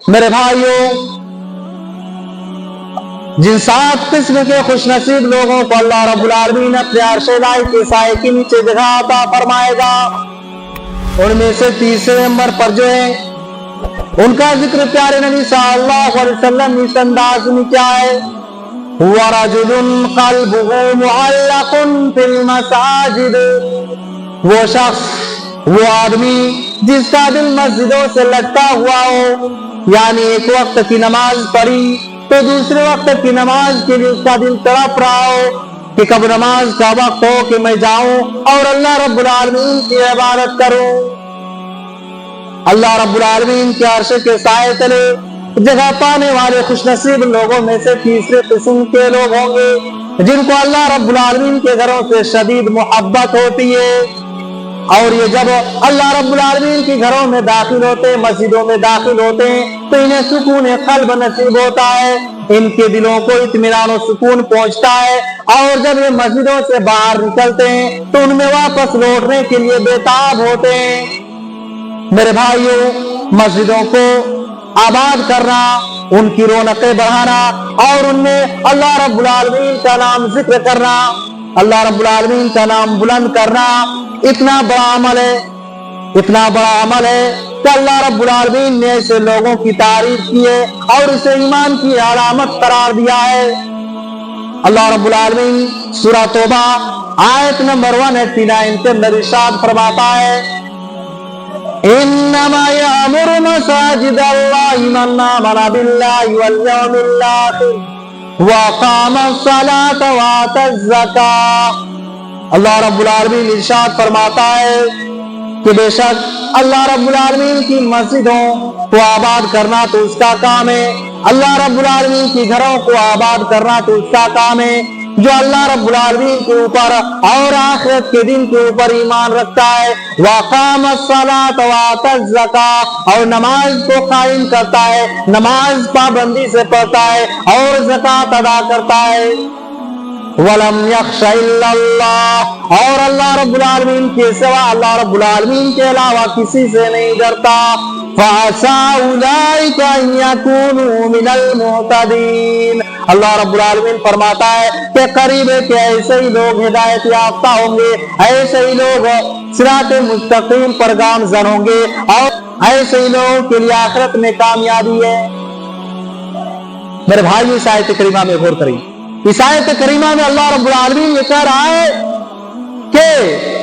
میرے بھائیوں، جن 7 قسم کے خوش نصیب لوگوں کو اللہ رب العالمین اپنے عرش الہی کے سائے کے نیچے جگہ عطا فرمائے گا، ان میں سے تیسرے نمبر پر جو ہے ان کا ذکر پیارے نبی صلی اللہ علیہ وسلم اس انداز میں کیا ہے، وَرَجُلٌ قَلْبُهُ مُعَلَّقٌ فِي الْمَسَاجِدِ، وہ شخص، وہ آدمی جس کا دل مسجدوں سے لٹکا ہوا ہو، یعنی ایک وقت کی نماز پڑھی تو دوسرے وقت کی نماز کے لیے اس کا دل تڑپ رہا ہو کہ کب نماز کا وقت ہو کہ میں جاؤں اور اللہ رب العالمین کی عبادت کروں۔ اللہ رب العالمین کے عرش کے سائے تلے جگہ پانے والے خوش نصیب لوگوں میں سے تیسرے قسم کے لوگ ہوں گے جن کو اللہ رب العالمین کے گھروں سے شدید محبت ہوتی ہے، اور یہ جب اللہ رب العالمین کے گھروں میں داخل ہوتے ہیں، مسجدوں میں داخل ہوتے ہیں تو انہیں سکون قلب نصیب ہوتا ہے، ان کے دلوں کو اطمینان و سکون پہنچتا ہے، اور جب یہ مسجدوں سے باہر نکلتے ہیں تو ان میں واپس لوٹنے کے لیے بےتاب ہوتے ہیں۔ میرے بھائیوں، مسجدوں کو آباد کرنا، ان کی رونقیں بڑھانا اور ان میں اللہ رب العالمین کا نام ذکر کرنا، اللہ رب العالمین کا نام بلند کرنا اتنا بڑا عمل ہے، اتنا بڑا عمل ہے کہ اللہ رب العالمین نے ایسے لوگوں کی تعریف کی ہے اور اسے ایمان کی علامت قرار دیا ہے۔ اللہ رب العالمین سورہ توبہ آیت نمبر 189 کے اندر ارشاد فرماتا ہے، انما یامر مساجد اللہ من آمن باللہ والیوم الاخر واقام الصلاة وآتى الزکاة۔ اللہ رب العالمین ارشاد فرماتا ہے کہ بے شک اللہ رب العالمین کی مسجدوں کو آباد کرنا تو اس کا کام ہے، اللہ رب العالمین کی گھروں کو آباد کرنا تو اس کا کام ہے، جو اللہ رب العالمین کے اوپر اور آخرت کے دن کے اوپر ایمان رکھتا ہے، وَقَامَ الصَّلَاةَ وَآتَى الزَّكَاةَ، اور نماز کو قائم کرتا ہے، نماز پابندی سے پڑھتا ہے اور زکوٰۃ ادا کرتا ہے، وَلَمْ يَخْشَ إِلَّا اللَّهُ، اور اللہ رب العالمین کے سوا، اللہ رب العالمین کے علاوہ کسی سے نہیں ڈرتا، فَعَسَىٰ أُولَٰئِكَ أَن يَكُونُوا مِنَ الْمُهْتَدِينَ۔ اللہ رب العالمین فرماتا ہے کہ قریب ہے کہ ایسے ہی لوگ ہدایت یافتہ ہوں گے، ایسے ہی لوگ صراط مستقیم پر گامزن ہوں گے، اور ایسے ہی لوگوں کے لیے آخرت میں کامیابی ہے۔ میرے بھائی، اس آیت کریمہ میں غور کریں، اس آیت کریمہ میں اللہ رب العالمین یہ کہہ رہا ہے کہ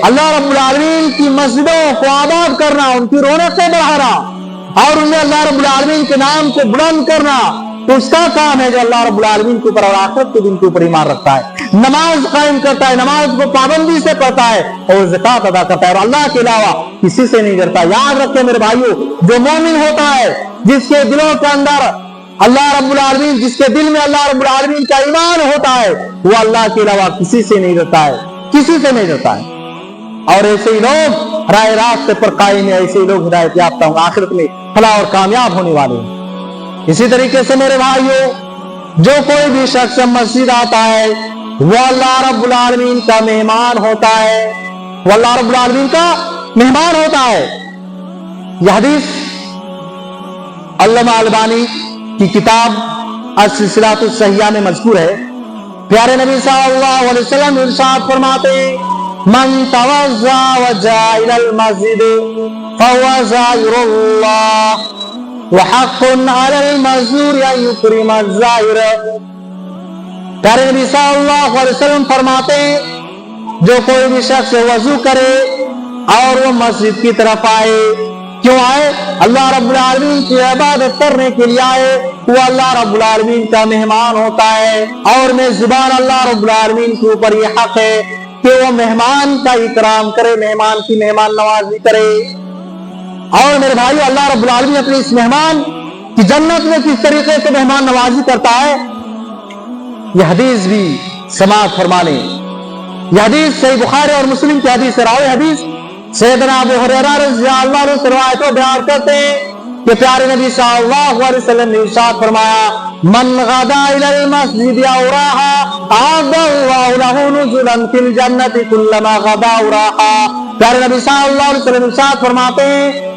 اللہ رب العالمین کی مسجدوں کو آباد کرنا، ان کی رونقیں بڑھانا اور ان میں اللہ رب العالمین کے نام کو بلند کرنا تو اس کا کام ہے جو اللہ رب العالمین کے اوپر اور آخرت کے دن کے اوپر ایمان رکھتا ہے، نماز قائم کرتا ہے، نماز کو پابندی سے پڑھتا ہے اور زکوٰۃ ادا کرتا ہے اور اللہ کے علاوہ کسی سے نہیں ڈرتا۔ یاد رکھیں میرے بھائیوں، جو مومن ہوتا ہے، جس کے دلوں کے اندر اللہ رب العالمین، جس کے دل میں اللہ رب العالمین کا ایمان ہوتا ہے، وہ اللہ کے علاوہ کسی سے نہیں ڈرتا ہے، کسی سے نہیں ڈرتا ہے، اور ایسے ہی لوگ راہ راست پر قائم ہیں، ایسے ہی لوگ ہدایت یافتہ ہوں، آخرت میں فلاح اور کامیاب ہونے والے ہیں۔ اسی طریقے سے میرے بھائیوں، جو کوئی بھی شخص مسجد آتا ہے وہ اللہ رب العالمین کا مہمان ہوتا ہے، وہ اللہ رب العالمین کا مہمان ہوتا ہے۔ یہ حدیث علامہ البانی کی کتاب السلسلۃ الصحیحہ میں مذکور ہے۔ پیارے نبی صلی اللہ علیہ وسلم ارشاد فرماتے ہیں، من توضأ وجاء إلى المسجد فهو زائر اللہ وحق على المزور ان يكرم الزائر۔ پیارے نبی صلی اللہ علیہ وسلم فرماتے ہیں، جو کوئی بھی شخص وضو کرے اور وہ مسجد کی طرف آئے، کیوں آئے؟ اللہ رب العالمین کی عبادت کرنے کے لیے آئے، وہ اللہ رب العالمین کا مہمان ہوتا ہے، اور میزبان اللہ رب العالمین کے اوپر یہ حق ہے کہ وہ مہمان کا اکرام کرے، مہمان کی مہمان نوازی کرے۔ اور میرے بھائی، اللہ رب العالمین اپنے اس مہمان کی جنت میں کس طریقے سے مہمان نوازی کرتا ہے، یہ حدیث بھی سماعت فرما لیں۔ یہ حدیث صحیح بخاری اور مسلم کی حدیث ہے، راوی حدیث سیدنا ابو ہریرہ رضی اللہ عنہ سے روایت کو بیان کرتے ہیں کہ پیارے نبی صلی اللہ علیہ وسلم نے ارشاد فرمایا، من غدا الى المسجد او راحا اعد اللہ له نزلا فی الجنۃ كلما غدا او راحا۔ پیارے نبی صلی اللہ علیہ وسلم ارشاد فرماتے ہیں،